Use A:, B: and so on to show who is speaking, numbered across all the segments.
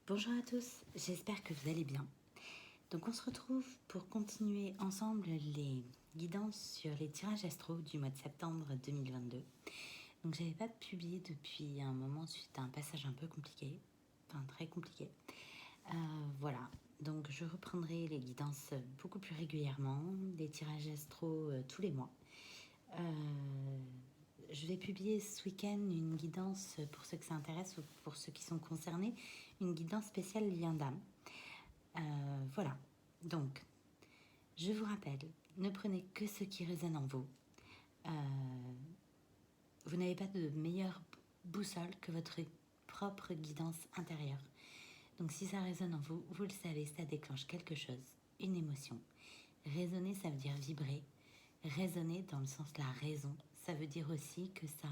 A: Bonjour à tous, j'espère que vous allez bien. Donc on se retrouve pour continuer ensemble les guidances sur les tirages astro du mois de septembre 2022. Donc j'avais pas publié depuis un moment suite à un passage un peu compliqué, enfin très compliqué. Voilà, donc je reprendrai les guidances beaucoup plus régulièrement, des tirages astro tous les mois. Je vais publier ce week-end une guidance pour ceux que ça intéresse ou pour ceux qui sont concernés, une guidance spéciale lien d'âme. Voilà, donc je vous rappelle, ne prenez que ce qui résonne en vous. Vous n'avez pas de meilleure boussole que votre propre guidance intérieure. Donc si ça résonne en vous, vous le savez, ça déclenche quelque chose, une émotion. Résonner, ça veut dire vibrer. Raisonner dans le sens de la raison, ça veut dire aussi que ça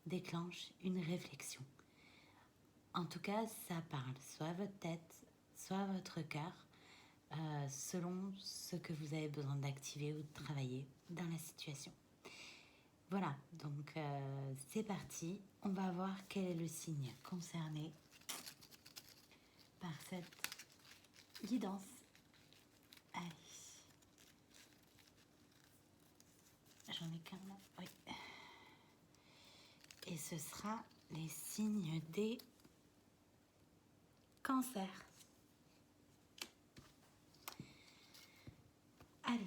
A: déclenche une réflexion. En tout cas, ça parle soit à votre tête, soit à votre cœur, selon ce que vous avez besoin d'activer ou de travailler dans la situation. Voilà, donc c'est parti. On va voir quel est le signe concerné par cette guidance. Allez. J'en ai qu'un là, oui. Et ce sera les signes des cancers. Allez,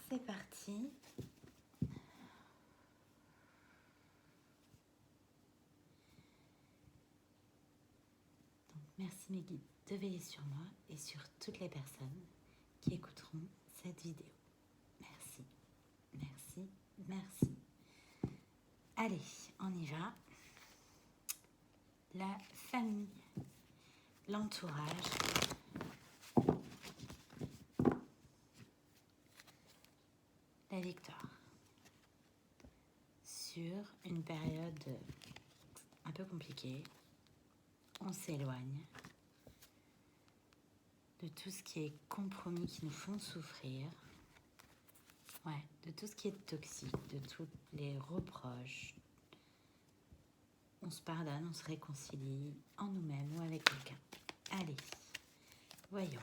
A: c'est parti. Donc, merci mes guides de veiller sur moi et sur toutes les personnes qui écouteront cette vidéo. Merci, merci, merci. Allez, on y va. La famille, l'entourage, la victoire. Sur une période un peu compliquée, on s'éloigne de tout ce qui est compromis qui nous font souffrir, de tout ce qui est toxique, de tous les reproches. On se pardonne, on se réconcilie en nous-mêmes ou avec quelqu'un. Allez, voyons.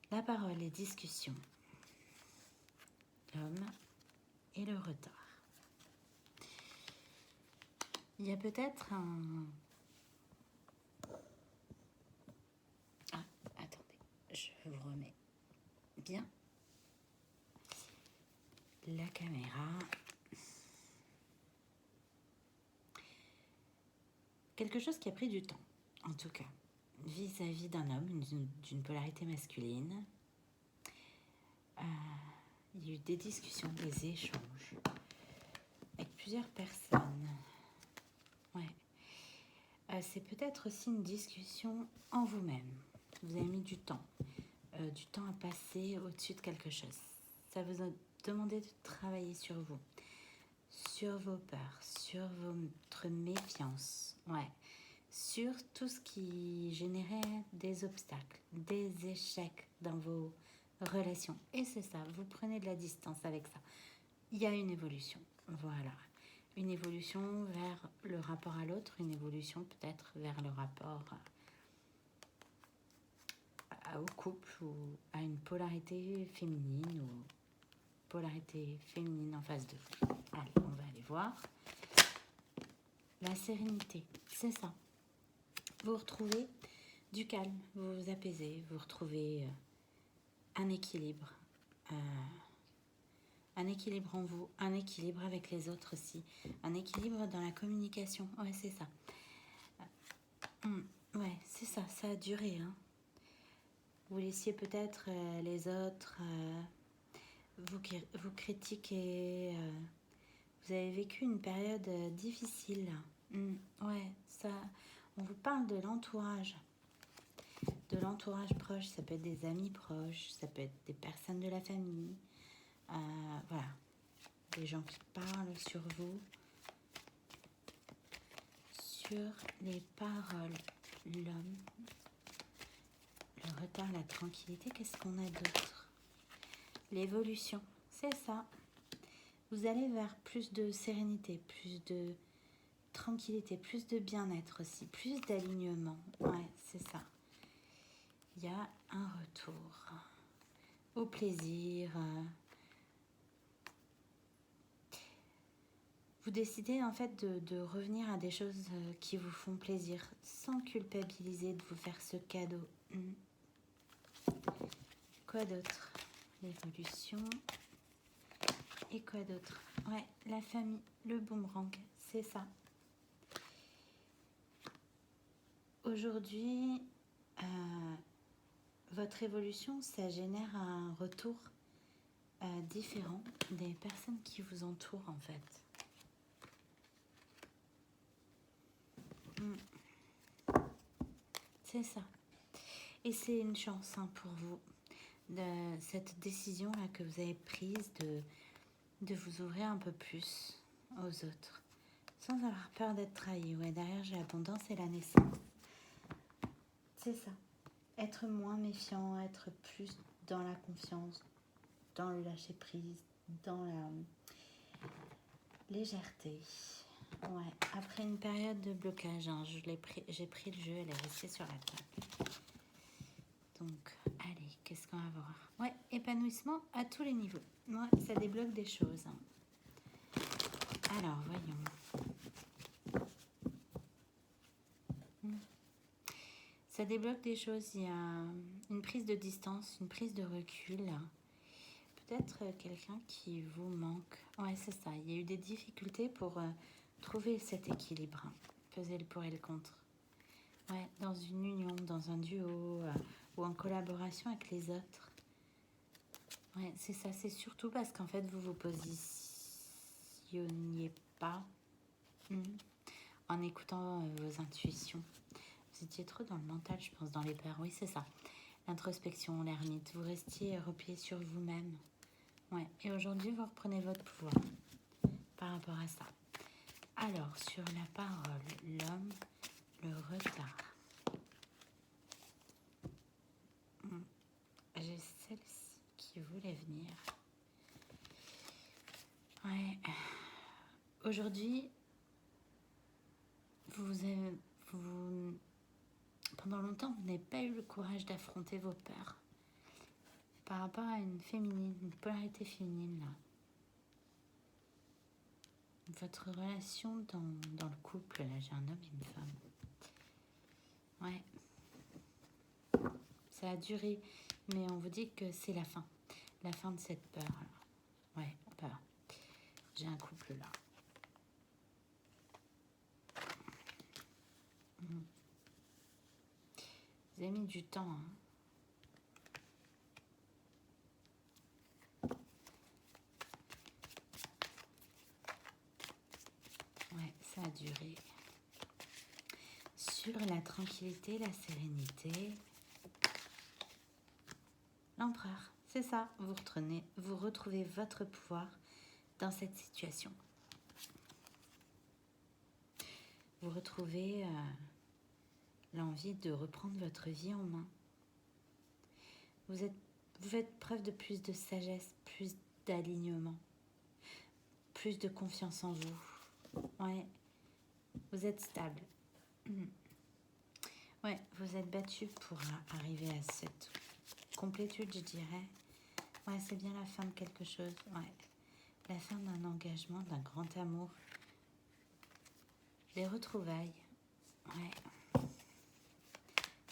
A: La parole et discussion. L'homme et le retard. Il y a peut-être un... Ah, attendez, je vous remets bien la caméra. Quelque chose qui a pris du temps, en tout cas, vis-à-vis d'un homme, d'une polarité masculine. Il y a eu des discussions, des échanges avec plusieurs personnes. C'est peut-être aussi une discussion en vous-même. Vous avez mis du temps à passer au-dessus de quelque chose. Ça vous a demandé de travailler sur vous, sur vos peurs, sur votre méfiance, sur tout ce qui générait des obstacles, des échecs dans vos relations. Et c'est ça, vous prenez de la distance avec ça. Il y a une évolution, voilà. Une évolution vers le rapport à l'autre, une évolution peut-être vers le rapport au couple ou à une polarité féminine ou polarité féminine en face d'eux. Allez, on va aller voir. La sérénité, c'est ça. Vous retrouvez du calme, vous vous apaisez, vous retrouvez un équilibre. Un équilibre en vous, un équilibre avec les autres aussi, un équilibre dans la communication. Ouais, c'est ça. C'est ça, ça a duré. Vous laissiez peut-être les autres vous critiquer. Vous avez vécu une période difficile. Ça, on vous parle de l'entourage. De l'entourage proche, ça peut être des amis proches, ça peut être des personnes de la famille. Voilà, des gens qui parlent sur vous, sur les paroles, l'homme, le retard, la tranquillité. Qu'est-ce qu'on a d'autre? L'évolution, c'est ça. Vous allez vers plus de sérénité, plus de tranquillité, plus de bien-être aussi, plus d'alignement. Ouais, c'est ça. Il y a un retour au plaisir. Vous décidez en fait de revenir à des choses qui vous font plaisir, sans culpabiliser de vous faire ce cadeau. Quoi d'autre? L'évolution. Et quoi d'autre? Ouais, la famille, le boomerang, c'est ça. Aujourd'hui, votre évolution, ça génère un retour différent des personnes qui vous entourent en fait. C'est ça. Et c'est une chance pour vous, cette décision-là que vous avez prise de vous ouvrir un peu plus aux autres, sans avoir peur d'être trahi. Ouais, derrière, j'ai l'abondance et la naissance. C'est ça. Être moins méfiant, être plus dans la confiance, dans le lâcher-prise, dans la légèreté. Ouais, après une période de blocage, j'ai pris le jeu, elle est restée sur la table. Donc, allez, qu'est-ce qu'on va voir? Ouais, épanouissement à tous les niveaux. Ouais, ça débloque des choses. Alors, voyons. Ça débloque des choses. Il y a une prise de distance, une prise de recul. Peut-être quelqu'un qui vous manque. Ouais, c'est ça. Il y a eu des difficultés pour trouver cet équilibre. Peser le pour et le contre. Ouais, dans une union, dans un duo ou en collaboration avec les autres. Ouais, c'est ça. C'est surtout parce qu'en fait, vous vous positionniez pas en écoutant vos intuitions. Vous étiez trop dans le mental, je pense, dans les peurs. Oui, c'est ça. L'introspection, l'ermite. Vous restiez replié sur vous-même. Ouais. Et aujourd'hui, vous reprenez votre pouvoir par rapport à ça. Alors, sur la parole, l'homme, le retard. J'ai celle-ci qui voulait venir. Ouais. Aujourd'hui, pendant longtemps, vous n'avez pas eu le courage d'affronter vos peurs. Par rapport à une polarité féminine, là. Votre relation dans le couple, là, j'ai un homme et une femme. Ouais. Ça a duré, mais on vous dit que c'est la fin. La fin de cette peur, là. Ouais, peur. J'ai un couple, là. Vous avez mis du temps, hein. Ouais, ça a duré. Sur la tranquillité, la sérénité, l'empereur, c'est ça. Vous retrouvez votre pouvoir dans cette situation. Vous retrouvez l'envie de reprendre votre vie en main. Vous faites preuve de plus de sagesse, plus d'alignement, plus de confiance en vous. Ouais, vous êtes stable. Ouais, vous êtes battu pour arriver à cette complétude, je dirais. Ouais, c'est bien la fin de quelque chose. Ouais, la fin d'un engagement, d'un grand amour. Les retrouvailles. Ouais.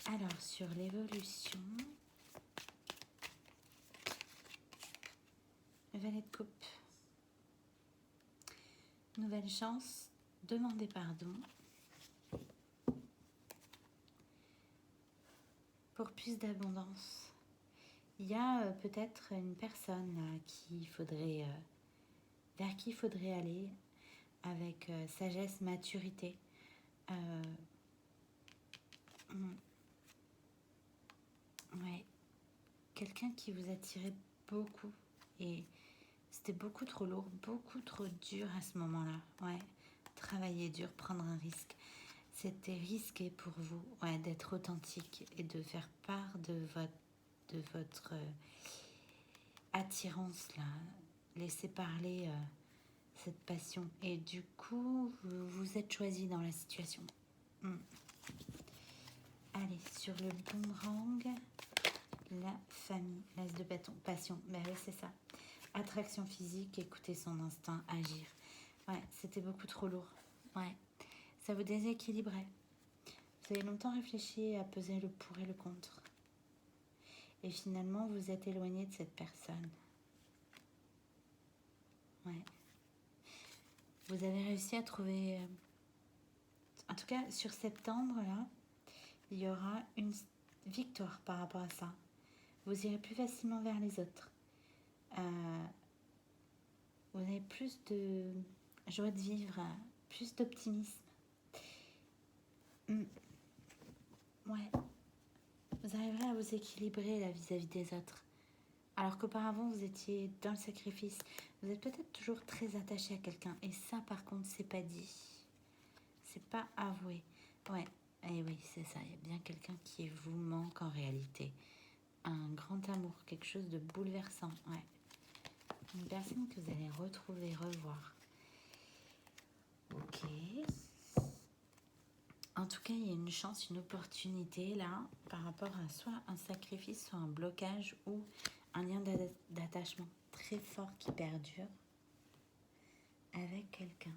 A: Alors, sur l'évolution, le valet de coupe. Nouvelle chance, demandez pardon. Pour plus d'abondance. Il y a peut-être une personne vers qui il faudrait aller avec sagesse, maturité. Ouais. Quelqu'un qui vous attirait beaucoup et c'était beaucoup trop lourd, beaucoup trop dur à ce moment-là. Ouais. Travailler dur, prendre un risque. C'était risqué pour vous, ouais, d'être authentique et de faire part de votre attirance là. Laissez parler cette passion. Et du coup, vous vous êtes choisi dans la situation. Allez, sur le boomerang, la famille, l'as de bâton, passion. Ben oui, c'est ça. Attraction physique, écouter son instinct, agir. Ouais, c'était beaucoup trop lourd. Ouais, ça vous déséquilibrait. Vous avez longtemps réfléchi à peser le pour et le contre. Et finalement, vous êtes éloigné de cette personne. Ouais. Vous avez réussi à trouver... En tout cas, sur septembre, là, il y aura une victoire par rapport à ça. Vous irez plus facilement vers les autres. Vous avez plus de joie de vivre, plus d'optimisme. Ouais. Vous arriverez à vous équilibrer là vis-à-vis des autres. Alors qu'auparavant, vous étiez dans le sacrifice. Vous êtes peut-être toujours très attaché à quelqu'un. Et ça, par contre, c'est pas dit. C'est pas avoué. Ouais. Et oui, c'est ça. Il y a bien quelqu'un qui vous manque en réalité. Un grand amour, quelque chose de bouleversant. Ouais. Une personne que vous allez retrouver, revoir. Ok. En tout cas, il y a une chance, une opportunité là, par rapport à soit un sacrifice, soit un blocage ou un lien d'attachement très fort qui perdure avec quelqu'un.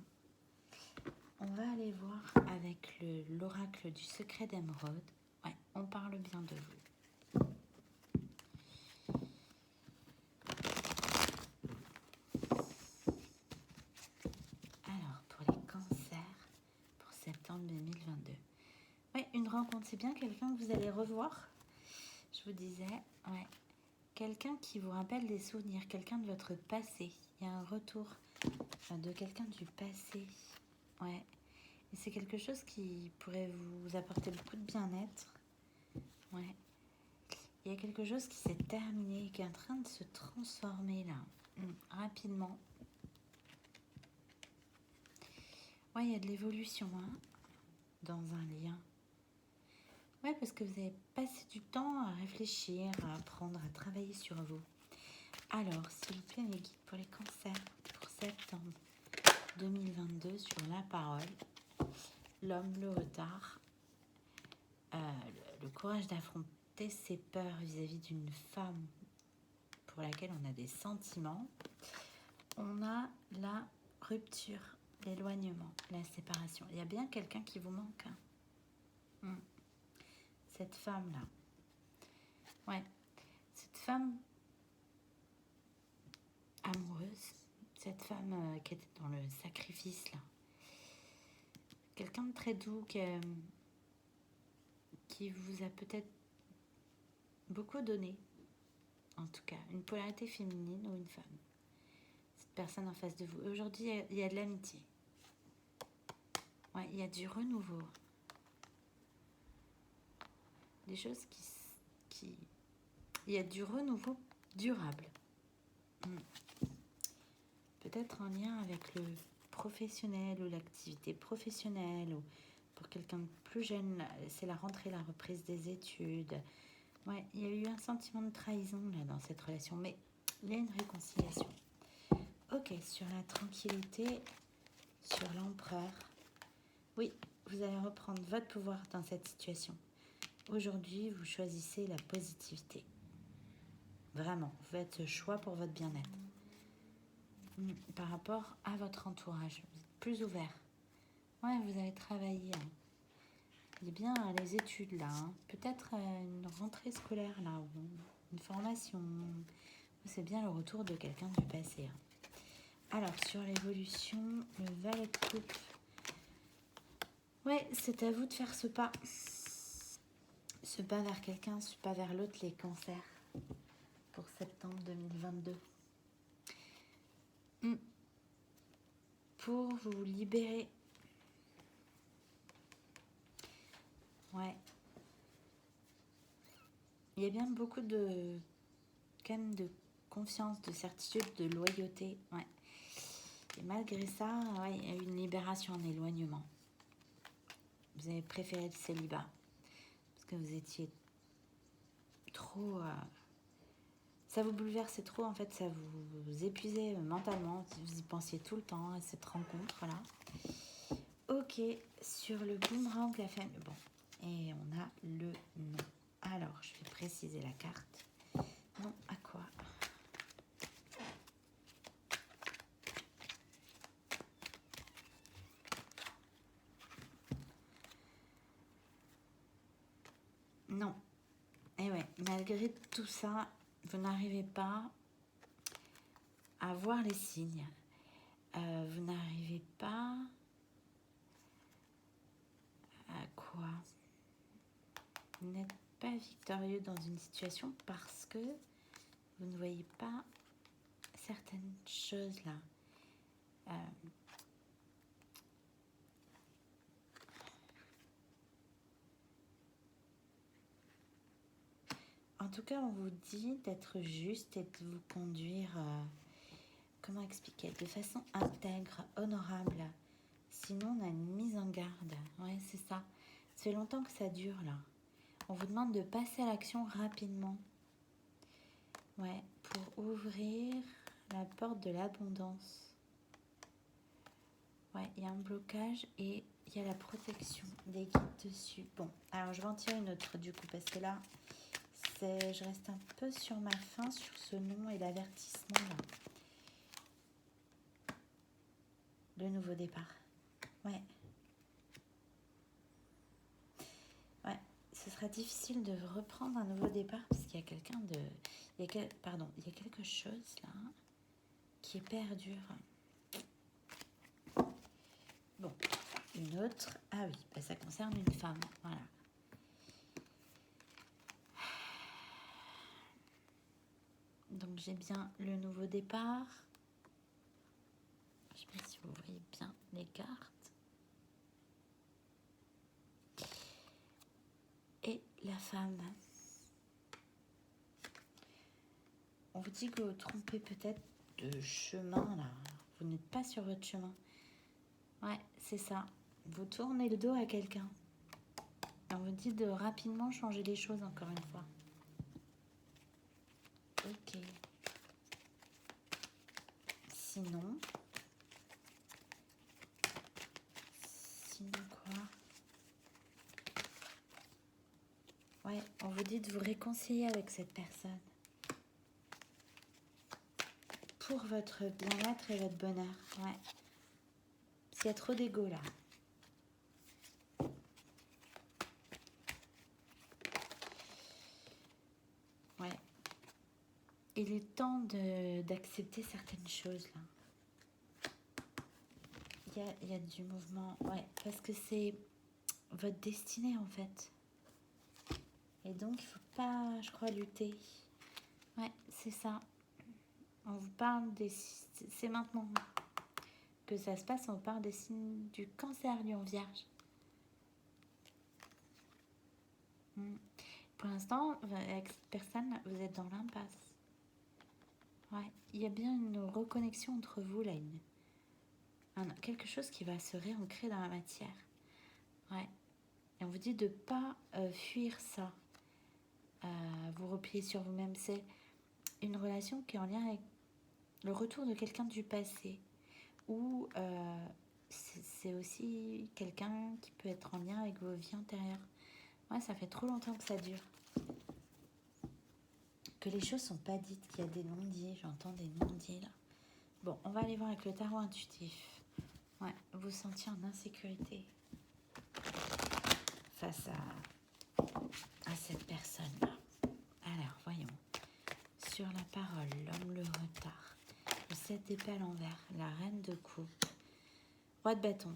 A: On va aller voir avec l'oracle du secret d'émeraude. Ouais, on parle bien de vous. Alors, pour les cancers, pour septembre 2022. Ouais, une rencontre, c'est bien quelqu'un que vous allez revoir. Je vous disais, ouais. Quelqu'un qui vous rappelle des souvenirs, quelqu'un de votre passé. Il y a un retour de quelqu'un du passé. Ouais. Et c'est quelque chose qui pourrait vous apporter beaucoup de bien-être. Ouais. Il y a quelque chose qui s'est terminé, qui est en train de se transformer là, rapidement. Ouais, il y a de l'évolution dans un lien. Ouais, parce que vous avez passé du temps à réfléchir, à apprendre, à travailler sur vous. Alors, s'il vous plaît, mes guides pour les cancers, pour septembre 2022, sur la parole, l'homme, le retard, le courage d'affronter ses peurs vis-à-vis d'une femme pour laquelle on a des sentiments. On a la rupture, l'éloignement, la séparation. Il y a bien quelqu'un qui vous manque. Cette femme-là. Ouais. Cette femme amoureuse, cette femme qui était dans le sacrifice, là. Quelqu'un de très doux qui vous a peut-être beaucoup donné. En tout cas, une polarité féminine ou une femme. Cette personne en face de vous. Aujourd'hui, il y a de l'amitié. Ouais, il y a du renouveau. Des choses qui... Il y a du renouveau durable. Peut-être en lien avec le professionnel ou l'activité professionnelle. Ou pour quelqu'un de plus jeune, c'est la rentrée, la reprise des études. Ouais, il y a eu un sentiment de trahison là dans cette relation. Mais il y a une réconciliation. Ok, sur la tranquillité, sur l'empereur. Oui, vous allez reprendre votre pouvoir dans cette situation. Aujourd'hui, vous choisissez la positivité. Vraiment, vous faites ce choix pour votre bien-être. Par rapport à votre entourage, vous êtes plus ouvert. Ouais, vous avez travaillé. Il y a bien les études là. Peut-être une rentrée scolaire là. Ou une formation. C'est bien le retour de quelqu'un du passé. Alors, sur l'évolution, le valet de coupe. Ouais, c'est à vous de faire ce pas. Ce pas vers quelqu'un, ce pas vers l'autre, les cancers. Pour septembre 2022. Pour vous libérer. Ouais. Il y a bien beaucoup de... quand même de confiance, de certitude, de loyauté. Ouais. Et malgré ça, ouais, il y a eu une libération, un éloignement. Vous avez préféré le célibat. Parce que vous étiez trop Ça vous bouleversait trop, en fait, ça vous épuisait mentalement. Vous y pensiez tout le temps à cette rencontre, voilà. Ok, sur le boomerang, la famille. Bon, et on a le nom. Alors, je vais préciser la carte. Non, à quoi? Non. Et ouais, malgré tout ça, vous n'arrivez pas à voir les signes. Vous n'arrivez pas à quoi? Vous n'êtes pas victorieux dans une situation parce que vous ne voyez pas certaines choses là. En tout cas, on vous dit d'être juste et de vous conduire, comment expliquer, de façon intègre, honorable. Sinon, on a une mise en garde. Ouais, c'est ça. Ça fait longtemps que ça dure là. On vous demande de passer à l'action rapidement. Ouais, pour ouvrir la porte de l'abondance. Ouais, il y a un blocage et il y a la protection des guides dessus. Bon, alors je vais en tirer une autre du coup parce que là, je reste un peu sur ma faim sur ce nom et l'avertissement là. Le nouveau départ. Ouais. Ouais, ce sera difficile de reprendre un nouveau départ parce qu'il y a quelqu'un de... il y a quelque chose là qui est perdu. Bon, une autre. Ah oui, bah ça concerne une femme. Voilà. Donc j'ai bien le nouveau départ. Je ne sais pas si vous voyez bien les cartes. Et la femme. On vous dit que vous trompez peut-être de chemin là. Vous n'êtes pas sur votre chemin. Ouais, c'est ça. Vous tournez le dos à quelqu'un. On vous dit de rapidement changer les choses encore une fois. Ok. Sinon quoi? Ouais, on vous dit de vous réconcilier avec cette personne. Pour votre bien-être et votre bonheur. Ouais. Parce qu'il y a trop d'ego là. Ouais. Il est temps d'accepter certaines choses là. Il y a du mouvement. Ouais, parce que c'est votre destinée en fait. Et donc il faut pas, je crois, lutter. Ouais, c'est ça. On vous parle des... C'est maintenant que ça se passe. On vous parle des signes du cancer lion vierge. Pour l'instant, avec cette personne, vous êtes dans l'impasse. Ouais, il y a bien une reconnexion entre vous là, quelque chose qui va se réancrer dans la matière. Ouais. Et on vous dit de pas fuir ça. Vous replier sur vous-même. C'est une relation qui est en lien avec le retour de quelqu'un du passé. Ou c'est aussi quelqu'un qui peut être en lien avec vos vies antérieures. Ouais, ça fait trop longtemps que ça dure. Que les choses sont pas dites, qu'il y a des non-dits. J'entends des non-dits là. Bon, on va aller voir avec le tarot intuitif. Ouais, vous sentir en insécurité face à cette personne-là. Alors, voyons. Sur la parole, l'homme, le retard. Le 7 d'épée à l'envers, la reine de coupe. Roi de bâton,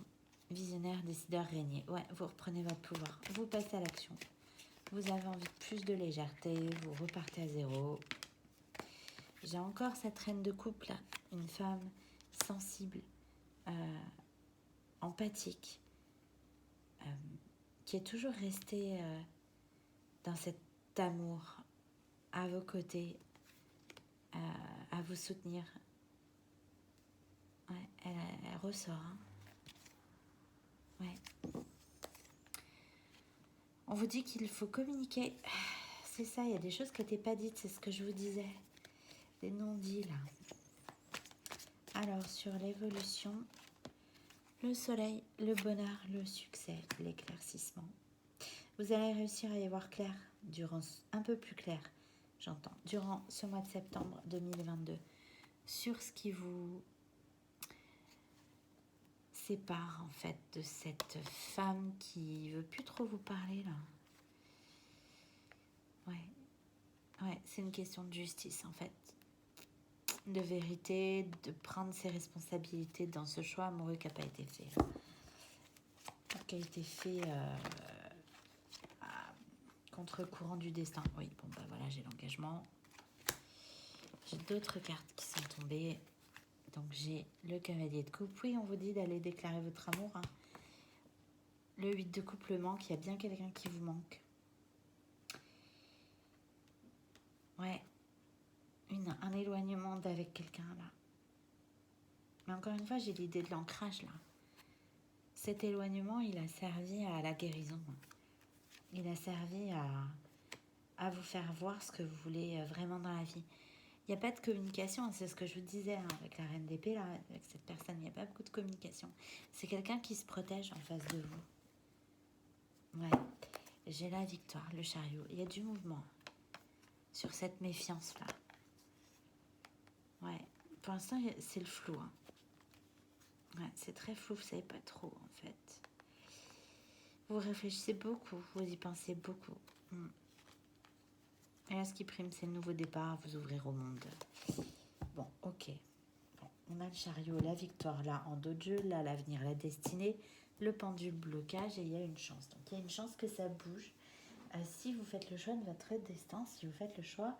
A: visionnaire, décideur, régnier. Ouais, vous reprenez votre pouvoir. Vous passez à l'action. Vous avez envie de plus de légèreté. Vous repartez à zéro. J'ai encore cette reine de coupe là. Une femme sensible, empathique, qui est toujours restée dans cet amour à vos côtés, à vous soutenir. Ouais, elle ressort. Hein. Ouais. On vous dit qu'il faut communiquer. C'est ça, il y a des choses qui n'étaient pas dites, c'est ce que je vous disais. des non-dits là. Alors, sur l'évolution, le soleil, le bonheur, le succès, l'éclaircissement. Vous allez réussir à y voir clair, un peu plus clair, j'entends, durant ce mois de septembre 2022, sur ce qui vous sépare en fait de cette femme qui veut plus trop vous parler là. Ouais, c'est une question de justice en fait, de vérité, de prendre ses responsabilités dans ce choix amoureux qui n'a pas été fait. Qui a été fait à contre-courant du destin. Oui, bon bah voilà, j'ai l'engagement. J'ai d'autres cartes qui sont tombées. Donc j'ai le cavalier de coupe. Oui, on vous dit d'aller déclarer votre amour. Hein. Le 8 de coupe, le manque. Il y a bien quelqu'un qui vous manque. Ouais. Un éloignement d'avec quelqu'un là. Mais encore une fois, j'ai l'idée de l'ancrage là. Cet éloignement, il a servi à la guérison. Il a servi à vous faire voir ce que vous voulez vraiment dans la vie. Il n'y a pas de communication, c'est ce que je vous disais hein, avec la reine d'épée, là, avec cette personne, il n'y a pas beaucoup de communication. C'est quelqu'un qui se protège en face de vous. Ouais, j'ai la victoire, le chariot. Il y a du mouvement sur cette méfiance-là. Ouais, pour l'instant, c'est le flou. Hein. Ouais, c'est très flou, vous ne savez pas trop, en fait. Vous réfléchissez beaucoup, vous y pensez beaucoup. Et là, ce qui prime, c'est le nouveau départ, vous ouvrir au monde. Bon, ok. Bon, on a le chariot, la victoire, là, en dos de jeu, là, l'avenir, la destinée, le pendule, blocage, et il y a une chance. Donc, il y a une chance que ça bouge. Si vous faites le choix de votre destin, si vous faites le choix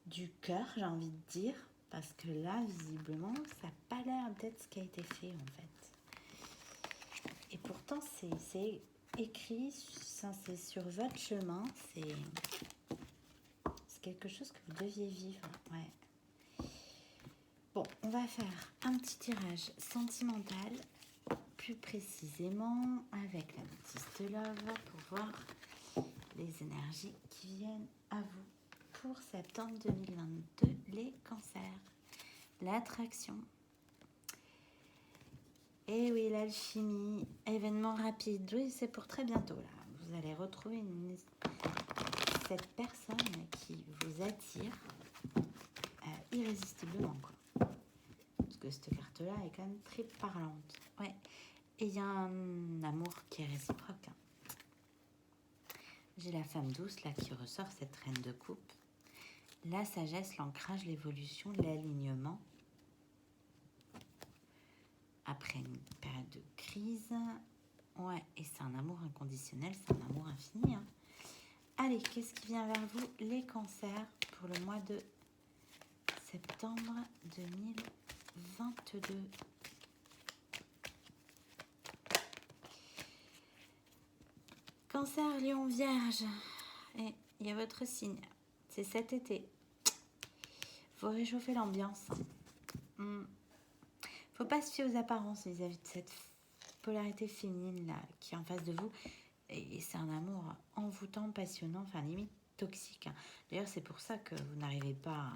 A: du cœur, j'ai envie de dire, parce que là, visiblement, ça n'a pas l'air d'être ce qui a été fait, en fait. Et pourtant, c'est écrit, c'est sur votre chemin, c'est quelque chose que vous deviez vivre, ouais. Bon, on va faire un petit tirage sentimental, plus précisément avec la Métiste Love, pour voir les énergies qui viennent à vous pour septembre 2022, les cancers, l'attraction. Et oui, l'alchimie, événement rapide, oui, c'est pour très bientôt, là. Vous allez retrouver cette personne qui vous attire irrésistiblement, quoi. Parce que cette carte-là est quand même très parlante. Ouais. Et il y a un amour qui est réciproque. Hein. J'ai la femme douce, là, qui ressort, cette reine de coupe. La sagesse, l'ancrage, l'évolution, l'alignement. Après une période de crise. Ouais, et c'est un amour inconditionnel, c'est un amour infini. Hein. Allez, qu'est-ce qui vient vers vous? Les cancers pour le mois de septembre 2022. Cancer, Lion, Vierge. Et il y a votre signe. C'est cet été. Faut réchauffer l'ambiance. Faut pas se fier aux apparences vis-à-vis de cette polarité féminine là qui est en face de vous. Et c'est un amour envoûtant, passionnant, enfin limite toxique. Hein. D'ailleurs, c'est pour ça que vous n'arrivez pas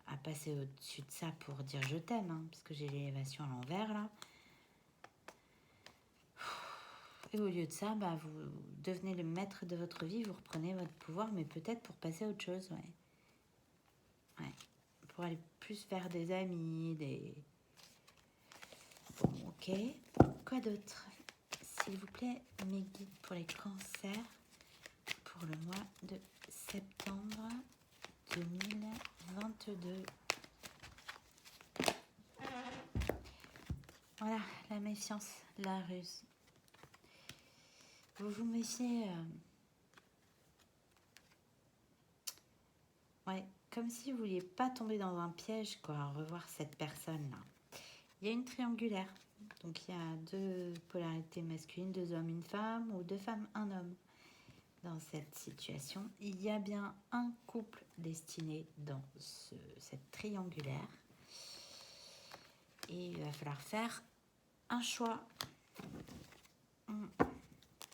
A: à passer au-dessus de ça pour dire je t'aime, hein, parce que j'ai l'élévation à l'envers là. Et au lieu de ça, bah, vous devenez le maître de votre vie, vous reprenez votre pouvoir, mais peut-être pour passer à autre chose, ouais. Pour aller plus vers des amis, des... Bon, ok. Quoi d'autre? S'il vous plaît, mes guides pour les cancers pour le mois de septembre 2022. Voilà, la méfiance, la ruse. Vous vous méfiez... Ouais, comme si vous ne vouliez pas tomber dans un piège, quoi, revoir cette personne-là. Il y a une triangulaire. Donc, il y a 2 polarités masculines, 2 hommes, une femme, ou 2 femmes, un homme. Dans cette situation, il y a bien un couple destiné dans cette triangulaire. Et il va falloir faire un choix.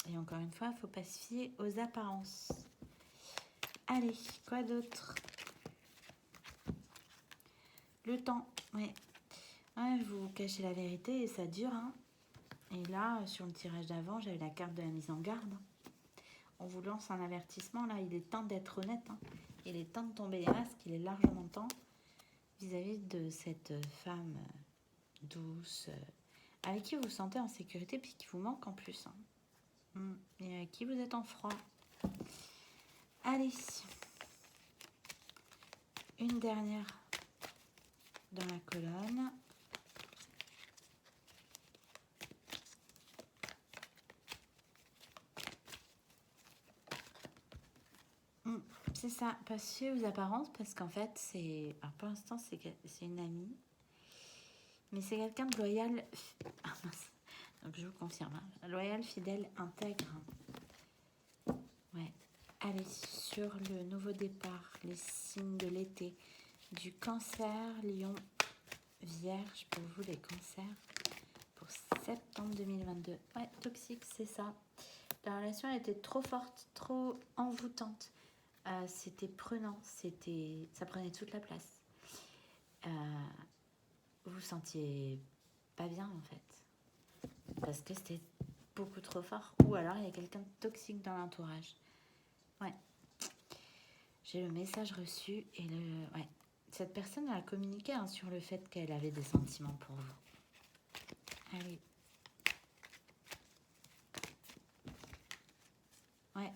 A: Et encore une fois, il ne faut pas se fier aux apparences. Allez, quoi d'autre? Le temps, oui. Ouais, vous cachez la vérité et ça dure. Hein. Et là, sur le tirage d'avant, j'avais la carte de la mise en garde. On vous lance un avertissement. Là, il est temps d'être honnête. Hein. Il est temps de tomber les masques. Il est largement temps vis-à-vis de cette femme douce, avec qui vous vous sentez en sécurité, puis qui vous manque en plus. Hein. Et avec qui vous êtes en froid. Allez. Une dernière dans la colonne. C'est ça, pas suivez vos apparences parce qu'en fait, c'est. Alors pour l'instant, c'est une amie. Mais c'est quelqu'un de loyal. Ah mince. Donc je vous confirme. Hein. Loyal, fidèle, intègre. Ouais. Allez, sur le nouveau départ, les signes de l'été. Du cancer, lion, vierge pour vous les cancers. Pour septembre 2022. Ouais, toxique, c'est ça. La relation était trop forte, trop envoûtante. C'était prenant, ça prenait toute la place. Vous vous sentiez pas bien en fait, parce que c'était beaucoup trop fort. Ou alors il y a quelqu'un de toxique dans l'entourage. Ouais. J'ai le message reçu et ouais. Cette personne a communiqué hein, sur le fait qu'elle avait des sentiments pour vous. Allez. Ouais.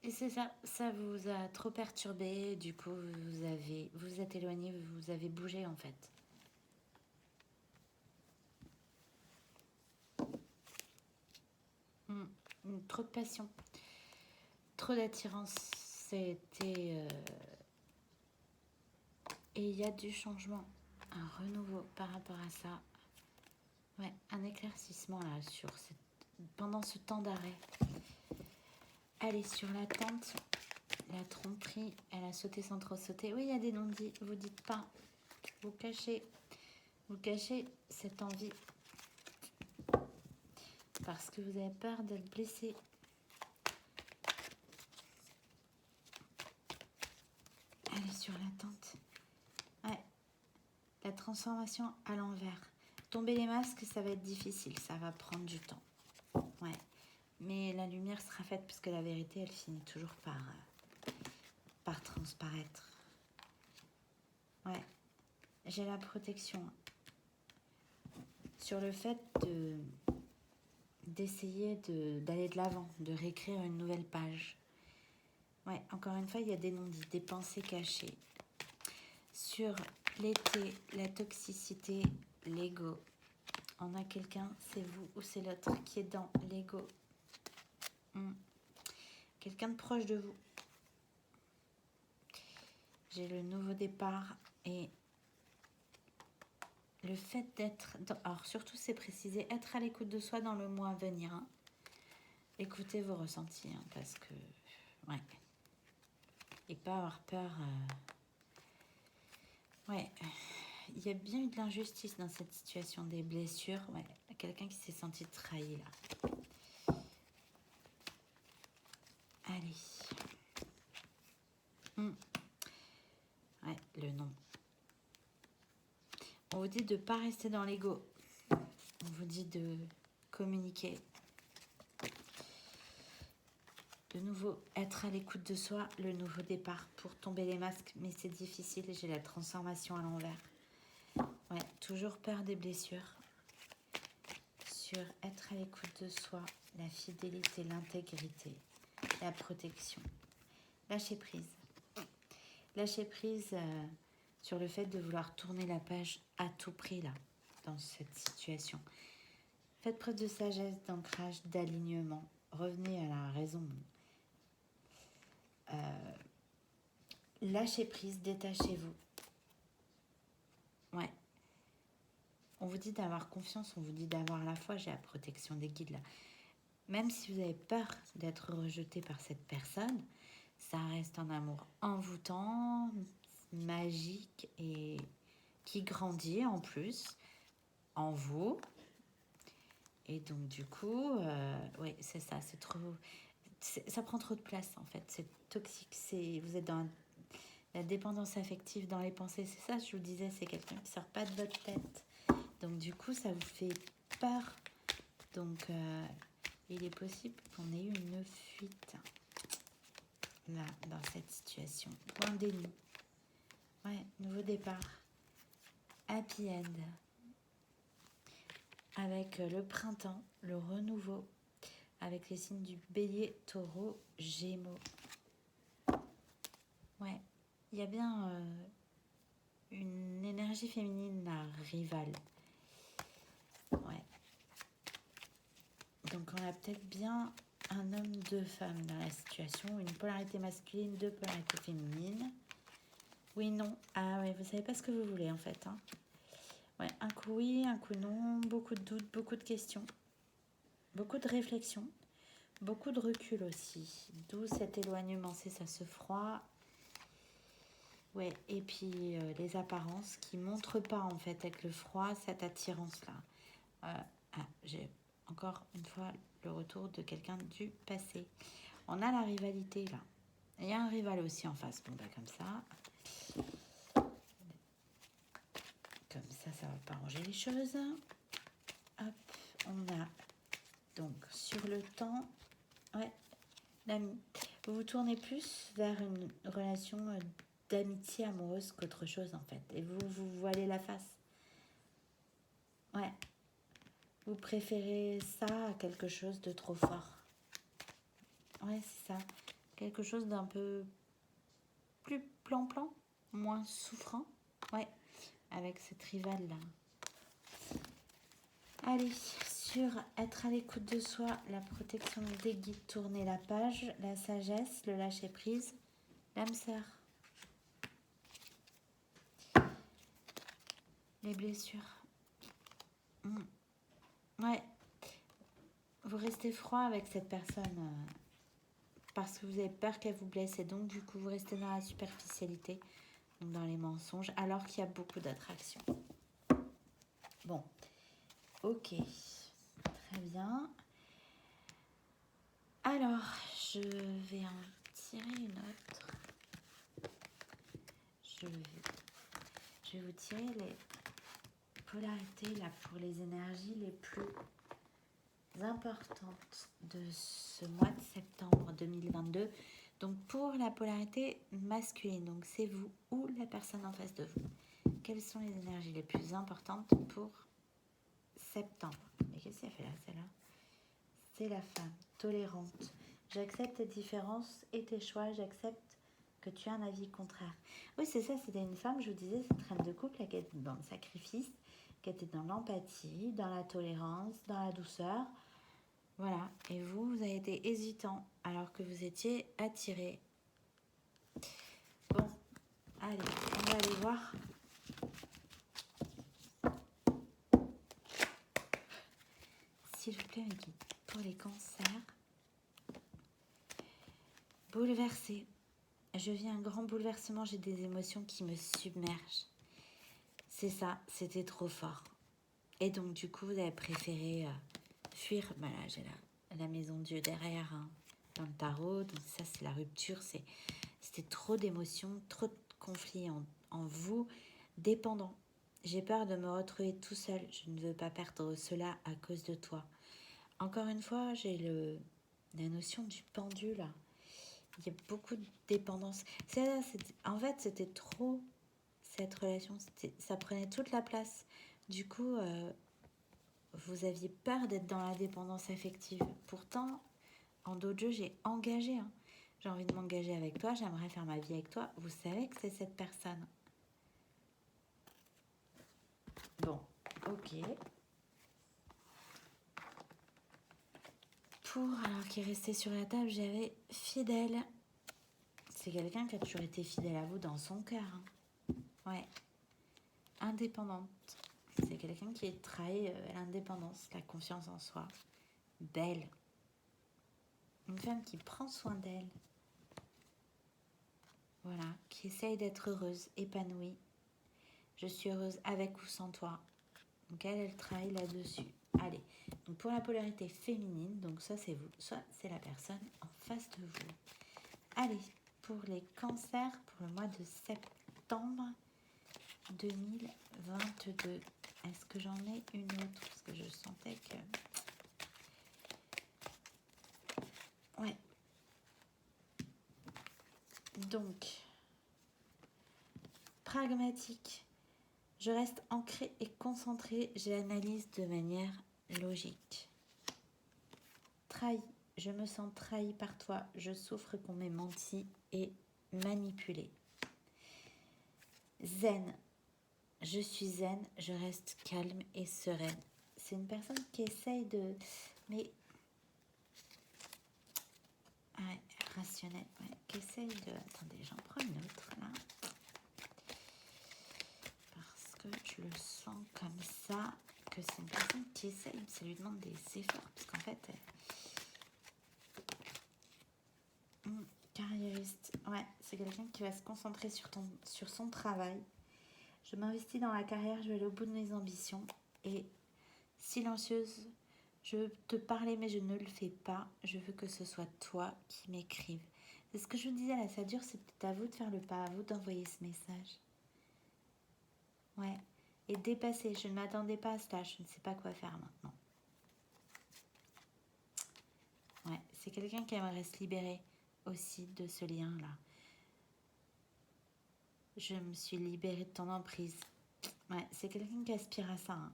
A: Et c'est ça, ça vous a trop perturbé, du coup vous êtes éloigné, vous avez bougé en fait. Trop de passion, trop d'attirance, c'était... Et il y a du changement, un renouveau par rapport à ça. Ouais, un éclaircissement là, pendant ce temps d'arrêt. Allez, sur l'attente, la tromperie, elle a sauté sans trop sauter. Oui, il y a des non-dits, vous dites pas, vous cachez cette envie. Parce que vous avez peur d'être blessé. Allez, sur l'attente. Ouais, la transformation à l'envers. Tomber les masques, ça va être difficile, ça va prendre du temps. Ouais, mais la lumière sera faite parce que la vérité, elle finit toujours par transparaître. Ouais, j'ai la protection sur le fait d'essayer d'aller de l'avant, de réécrire une nouvelle page. Ouais, encore une fois, il y a des non-dits, des pensées cachées. Sur l'été, la toxicité, l'ego. On a quelqu'un, c'est vous ou c'est l'autre qui est dans l'ego. Quelqu'un de proche de vous. J'ai le nouveau départ et le fait d'être... Alors surtout, c'est précisé, être à l'écoute de soi dans le mois à venir. Hein. Écoutez vos ressentis, hein, parce que... Ouais. Et pas avoir peur... Ouais. Il y a bien eu de l'injustice dans cette situation, des blessures. Ouais. Quelqu'un qui s'est senti trahi, là. Allez. Ouais, le nom. On vous dit de ne pas rester dans l'ego. On vous dit de communiquer. De nouveau, être à l'écoute de soi, le nouveau départ pour tomber les masques. Mais c'est difficile, j'ai la transformation à l'envers. Ouais, toujours peur des blessures. Sur être à l'écoute de soi, la fidélité, l'intégrité, la protection. Lâcher prise. Lâcher prise sur le fait de vouloir tourner la page à tout prix, là, dans cette situation. Faites preuve de sagesse, d'ancrage, d'alignement. Revenez à la raison. Lâchez prise, détachez-vous. Ouais. On vous dit d'avoir confiance, on vous dit d'avoir la foi. J'ai la protection des guides, là. Même si vous avez peur d'être rejeté par cette personne, ça reste un amour envoûtant, magique et qui grandit en plus en vous. Et donc du coup, oui, c'est ça, c'est trop... Ça prend trop de place en fait, c'est toxique, vous êtes dans La dépendance affective dans les pensées, c'est ça, je vous disais, c'est quelqu'un qui ne sort pas de votre tête. Donc du coup, ça vous fait peur. Donc il est possible qu'on ait eu une fuite là, dans cette situation. Point déni. Ouais, nouveau départ. Happy end. Avec le printemps, le renouveau. Avec les signes du bélier, taureau, gémeaux. Ouais, il y a bien une énergie féminine là, rivale. Ouais. Donc on a peut-être bien un homme, deux femmes dans la situation. Une polarité masculine, deux polarités féminines. Oui, non. Ah ouais, vous savez pas ce que vous voulez en fait. Hein. Ouais, un coup oui, un coup non. Beaucoup de doutes, beaucoup de questions. Beaucoup de réflexions. Beaucoup de recul aussi. D'où cet éloignement, c'est ça, ce froid. Ouais, et puis les apparences qui montrent pas en fait avec le froid cette attirance là. J'ai encore une fois le retour de quelqu'un du passé. On a la rivalité là. Il y a un rival aussi en face. Bon bah comme ça. Comme ça va pas ranger les choses. Hop, on a donc sur le temps, ouais, l'ami. Vous vous tournez plus vers une relation d'amitié amoureuse qu'autre chose en fait. Et vous voilez la face. Ouais. Vous préférez ça à quelque chose de trop fort. Ouais, c'est ça. Quelque chose d'un peu plus plan-plan, moins souffrant. Ouais, avec cette rivale-là. Allez, sur être à l'écoute de soi, la protection des guides, tourner la page, la sagesse, le lâcher-prise, l'âme sœur. Les blessures. Ouais. Vous restez froid avec cette personne parce que vous avez peur qu'elle vous blesse et donc du coup vous restez dans la superficialité, donc dans les mensonges, alors qu'il y a beaucoup d'attraction. Bon, ok, très bien. Alors, je vais en tirer une autre. Je vais vous tirer les polarités là pour les énergies les plus importantes de ce mois de septembre 2022. Donc pour la polarité masculine, donc c'est vous ou la personne en face de vous. Quelles sont les énergies les plus importantes pour septembre? Mais qu'est-ce qu'elle fait là, celle-là? C'est la femme, tolérante. J'accepte tes différences et tes choix, j'accepte que tu as un avis contraire. Oui, c'est ça, c'était une femme, je vous disais, cette reine de couple, qui était dans le sacrifice, qui était dans l'empathie, dans la tolérance, dans la douceur. Voilà, et vous avez été hésitant alors que vous étiez attiré. Bon, allez, on va aller voir. S'il vous plaît, mes guides, pour les cancers, bouleversé. Je vis un grand bouleversement, j'ai des émotions qui me submergent. C'est ça, c'était trop fort. Et donc, du coup, vous avez préféré fuir. Bah là, j'ai la maison Dieu derrière, hein, dans le tarot. Donc ça, c'est la rupture. C'était trop d'émotions, trop de conflits en vous, dépendant. J'ai peur de me retrouver tout seul. Je ne veux pas perdre cela à cause de toi. Encore une fois, j'ai la notion du pendule. Il y a beaucoup de dépendance. En fait, c'était trop cette relation. Ça prenait toute la place. Du coup, vous aviez peur d'être dans la dépendance affective. Pourtant, en d'autres jeux, j'ai engagé. Hein. J'ai envie de m'engager avec toi. J'aimerais faire ma vie avec toi. Vous savez que c'est cette personne. Bon, ok. Alors qui est resté sur la table, j'avais fidèle. C'est quelqu'un qui a toujours été fidèle à vous dans son cœur. Hein. Ouais. Indépendante. C'est quelqu'un qui trahit l'indépendance, la confiance en soi. Belle. Une femme qui prend soin d'elle. Voilà. Qui essaye d'être heureuse, épanouie. Je suis heureuse avec ou sans toi. Donc elle trahit là-dessus. Allez. Donc pour la polarité féminine, donc soit c'est vous, soit c'est la personne en face de vous. Allez. pour les cancers pour le mois de septembre 2022. Est-ce que j'en ai une autre? Parce que je sentais que... Ouais. Donc, pragmatique. Je reste ancrée et concentrée. J'analyse de manière logique. Trahi. Je me sens trahi par toi. Je souffre qu'on m'ait menti et manipulé. Zen. Je suis zen. Je reste calme et sereine. C'est une personne qui essaye de... Mais... Ouais, rationnelle. Ouais, qui essaye de... Attendez, j'en prends une autre, là. Parce que je le sens comme ça, que c'est une personne qui essaye. Ça lui demande des efforts. Parce qu'en fait... Carriériste. Ouais, c'est quelqu'un qui va se concentrer sur son travail. Je m'investis dans la carrière, je vais aller au bout de mes ambitions. Et silencieuse, je veux te parler mais je ne le fais pas. Je veux que ce soit toi qui m'écrives. C'est ce que je vous disais là, ça dure, c'est peut-être à vous de faire le pas, à vous d'envoyer ce message. Ouais. Et dépasser, je ne m'attendais pas à cela, je ne sais pas quoi faire maintenant. Ouais, c'est quelqu'un qui aimerait se libérer aussi de ce lien-là. Je me suis libérée de ton emprise. Ouais, c'est quelqu'un qui aspire à ça. Hein.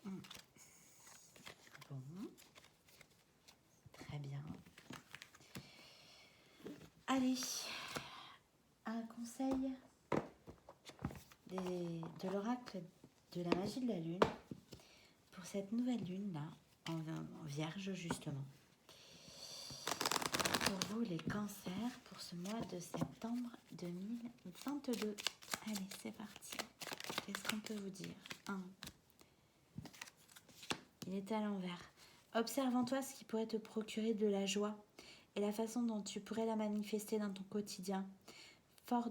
A: Bon. Très bien. Allez. Un conseil de l'oracle de la magie de la lune pour cette nouvelle lune-là, en vierge justement. Pour vous, les cancers, pour ce mois de septembre 2022. Allez, c'est parti. Qu'est-ce qu'on peut vous dire? 1. Il est à l'envers. Observe en toi ce qui pourrait te procurer de la joie et la façon dont tu pourrais la manifester dans ton quotidien. Fort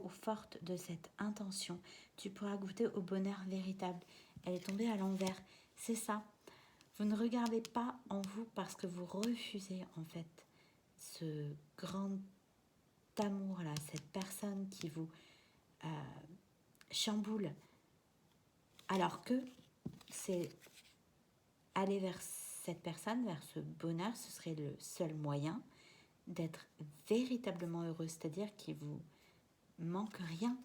A: ou forte de cette intention, tu pourras goûter au bonheur véritable. Elle est tombée à l'envers. C'est ça. Vous ne regardez pas en vous parce que vous refusez en fait ce grand amour-là, cette personne qui vous chamboule. Alors que c'est aller vers cette personne, vers ce bonheur, ce serait le seul moyen d'être véritablement heureux, c'est-à-dire qu'il vous manque rien,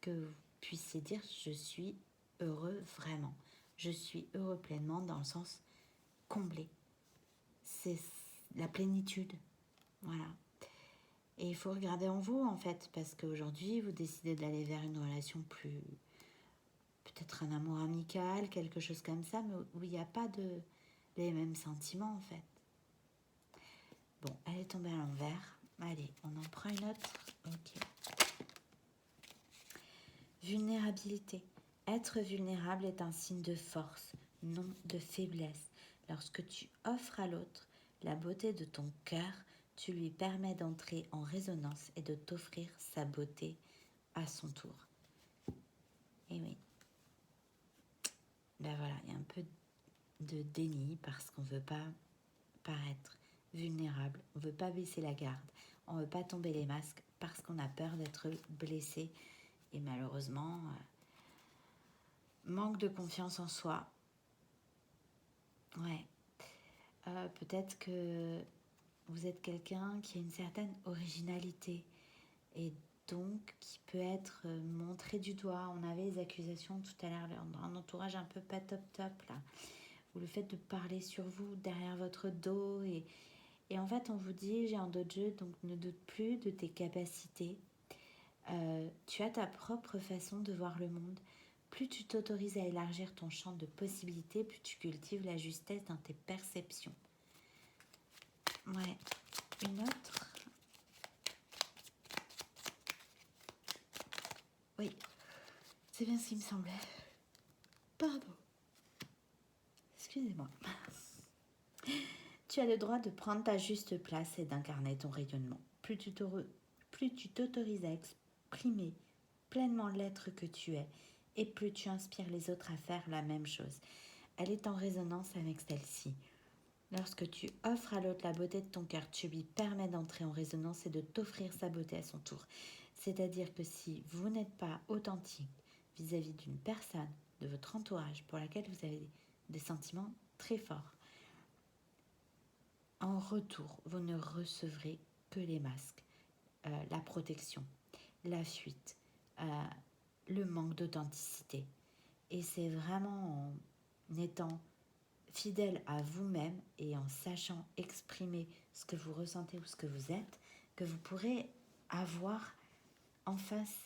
A: que vous puissiez dire je suis heureux vraiment, je suis heureux pleinement dans le sens comblé, c'est la plénitude, voilà. Et il faut regarder en vous en fait, parce qu'aujourd'hui vous décidez d'aller vers une relation plus, peut-être un amour amical, quelque chose comme ça, mais où il n'y a pas les mêmes sentiments en fait. Bon, elle est tombée à l'envers. Allez, on en prend une autre. Ok. Vulnérabilité. Être vulnérable est un signe de force, non de faiblesse. Lorsque tu offres à l'autre la beauté de ton cœur, tu lui permets d'entrer en résonance et de t'offrir sa beauté à son tour. Et oui. Ben voilà, il y a un peu de déni parce qu'on ne veut pas paraître vulnérable, on ne veut pas baisser la garde, on ne veut pas tomber les masques parce qu'on a peur d'être blessé et malheureusement manque de confiance en soi. Ouais. Peut-être que vous êtes quelqu'un qui a une certaine originalité et donc qui peut être montré du doigt. On avait les accusations tout à l'heure dans un entourage un peu pas top là, ou le fait de parler sur vous derrière votre dos et en fait, on vous dit, j'ai un dos de jeu, donc ne doute plus de tes capacités. Tu as ta propre façon de voir le monde. Plus tu t'autorises à élargir ton champ de possibilités, plus tu cultives la justesse dans tes perceptions. Ouais. Une autre. Oui. C'est bien ce qui me semblait. Pardon. Excusez-moi. Tu as le droit de prendre ta juste place et d'incarner ton rayonnement. Plus tu t'autorises à exprimer pleinement l'être que tu es et plus tu inspires les autres à faire la même chose. elle est en résonance avec celle-ci. Lorsque tu offres à l'autre la beauté de ton cœur, tu lui permets d'entrer en résonance et de t'offrir sa beauté à son tour. C'est-à-dire que si vous n'êtes pas authentique vis-à-vis d'une personne, de votre entourage, pour laquelle vous avez des sentiments très forts, en retour, vous ne recevrez que les masques, la protection, la fuite, le manque d'authenticité. Et c'est vraiment en étant fidèle à vous-même et en sachant exprimer ce que vous ressentez ou ce que vous êtes, que vous pourrez avoir en face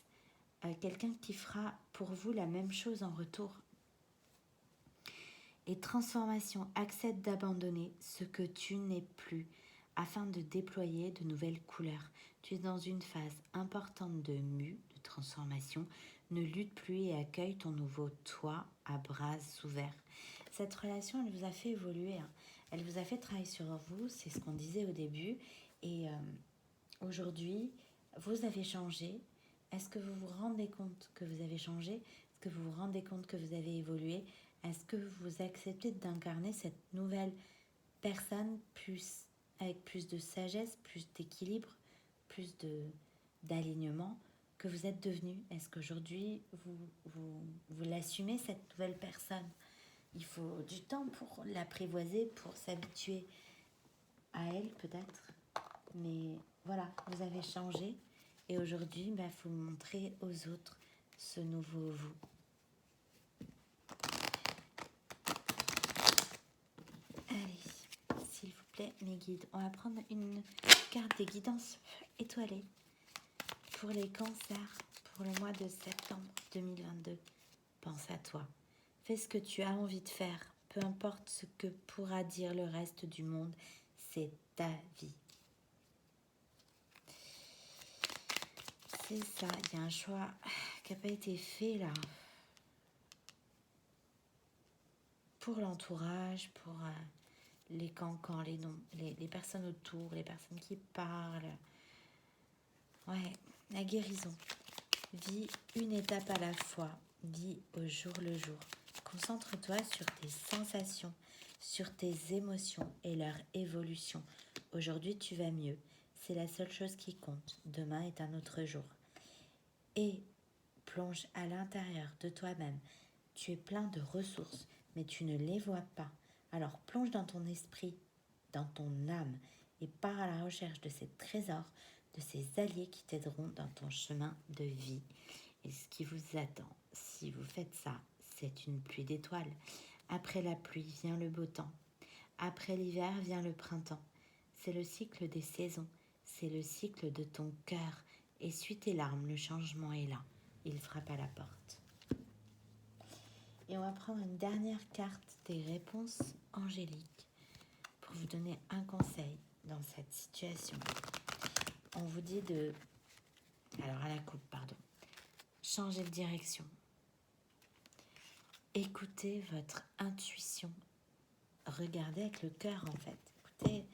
A: quelqu'un qui fera pour vous la même chose en retour. Et transformation, accepte d'abandonner ce que tu n'es plus afin de déployer de nouvelles couleurs. Tu es dans une phase importante de mue, de transformation. Ne lutte plus et accueille ton nouveau toi à bras ouverts. Cette relation, elle vous a fait évoluer, hein. Elle vous a fait travailler sur vous, c'est ce qu'on disait au début. Et aujourd'hui, vous avez changé. Est-ce que vous vous rendez compte que vous avez changé? Est-ce que vous vous rendez compte que vous avez évolué? Est-ce que vous acceptez d'incarner cette nouvelle personne avec plus de sagesse, plus d'équilibre, plus d'alignement que vous êtes devenu? Est-ce qu'aujourd'hui, vous l'assumez, cette nouvelle personne? Il faut du temps pour l'apprivoiser, pour s'habituer à elle peut-être. Mais voilà, vous avez changé. Et aujourd'hui, faut montrer aux autres ce nouveau vous. Allez, s'il vous plaît, mes guides, on va prendre une carte des guidances étoilées pour les cancers pour le mois de septembre 2022. Pense à toi. Fais ce que tu as envie de faire. Peu importe ce que pourra dire le reste du monde, c'est ta vie. C'est ça, il y a un choix qui n'a pas été fait là. Pour l'entourage, pour les cancans, les personnes autour, les personnes qui parlent. Ouais, la guérison. Vis une étape à la fois. Vis au jour le jour. Concentre-toi sur tes sensations, sur tes émotions et leur évolution. Aujourd'hui, tu vas mieux. C'est la seule chose qui compte. Demain est un autre jour. Et plonge à l'intérieur de toi-même. Tu es plein de ressources, mais tu ne les vois pas. Alors plonge dans ton esprit, dans ton âme, et pars à la recherche de ces trésors, de ces alliés qui t'aideront dans ton chemin de vie. Et ce qui vous attend, si vous faites ça, c'est une pluie d'étoiles. Après la pluie vient le beau temps. Après l'hiver vient le printemps. C'est le cycle des saisons. C'est le cycle de ton cœur. Essuie tes larmes, le changement est là. Il frappe à la porte. Et on va prendre une dernière carte des réponses angéliques pour vous donner un conseil dans cette situation. On vous dit alors à la coupe, pardon, changer de direction. Écoutez votre intuition. Regardez avec le cœur en fait. Écoutez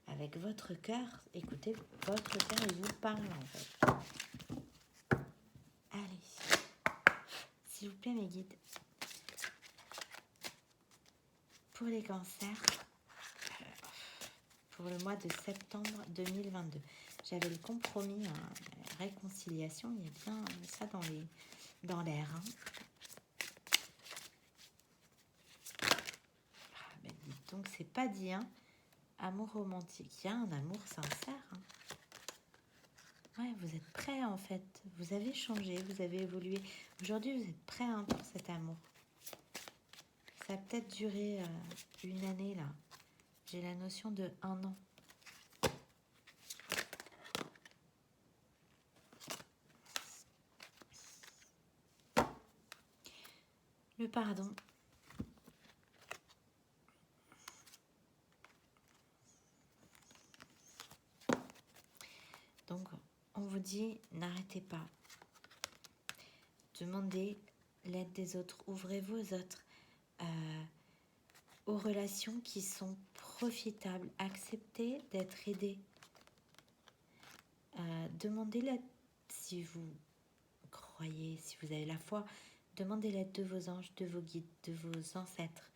A: avec votre cœur. Écoutez votre cœur, il vous parle en fait. Allez, s'il vous plaît mes guides. Pour les cancers, pour le mois de septembre 2022. J'avais le compromis, réconciliation, il y a bien ça dans l'air. Hein. Dites donc, c'est pas dit, hein. Amour romantique, il y a un amour sincère. Hein. Ouais, vous êtes prêts en fait, vous avez changé, vous avez évolué. Aujourd'hui, vous êtes prêts pour cet amour. Ça a peut-être duré une année là. J'ai la notion de 1 an. Le pardon. Donc, on vous dit, n'arrêtez pas. Demandez l'aide des autres. Ouvrez-vous aux autres. Aux relations qui sont profitables. Acceptez d'être aidé. Demandez l'aide si vous croyez, si vous avez la foi. Demandez l'aide de vos anges, de vos guides, de vos ancêtres.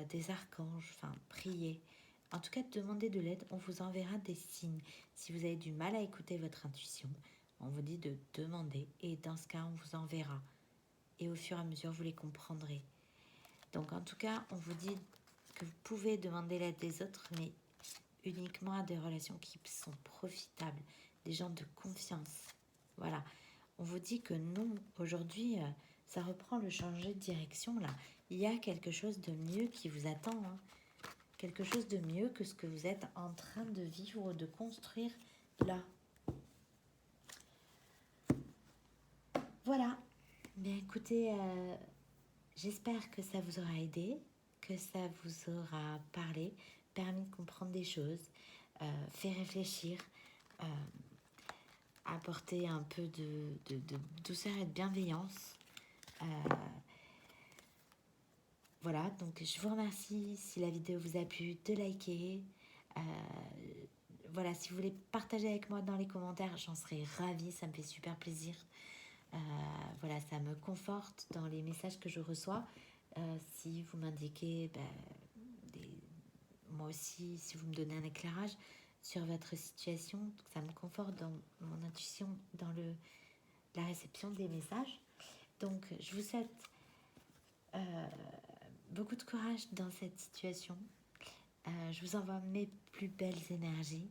A: des archanges, enfin priez. En tout cas, demandez de l'aide, on vous enverra des signes. Si vous avez du mal à écouter votre intuition, on vous dit de demander et dans ce cas, on vous enverra. Et au fur et à mesure, vous les comprendrez. Donc en tout cas, on vous dit que vous pouvez demander l'aide des autres, mais uniquement à des relations qui sont profitables, des gens de confiance. Voilà. On vous dit que non, aujourd'hui, ça reprend le changer de direction là. Il y a quelque chose de mieux qui vous attend. Hein. Quelque chose de mieux que ce que vous êtes en train de vivre ou de construire là. Voilà. Bien écoutez, j'espère que ça vous aura aidé, que ça vous aura parlé, permis de comprendre des choses, fait réfléchir, apporter un peu de douceur et de bienveillance. Voilà, donc je vous remercie si la vidéo vous a plu de liker. Voilà, si vous voulez partager avec moi dans les commentaires, j'en serais ravie, ça me fait super plaisir. Voilà, ça me conforte dans les messages que je reçois. Si vous m'indiquez, moi aussi, si vous me donnez un éclairage sur votre situation, ça me conforte dans mon intuition, dans la réception des messages. Donc, je vous souhaite beaucoup de courage dans cette situation. Je vous envoie mes plus belles énergies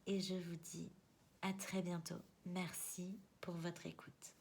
A: et je vous dis à très bientôt. Merci pour votre écoute.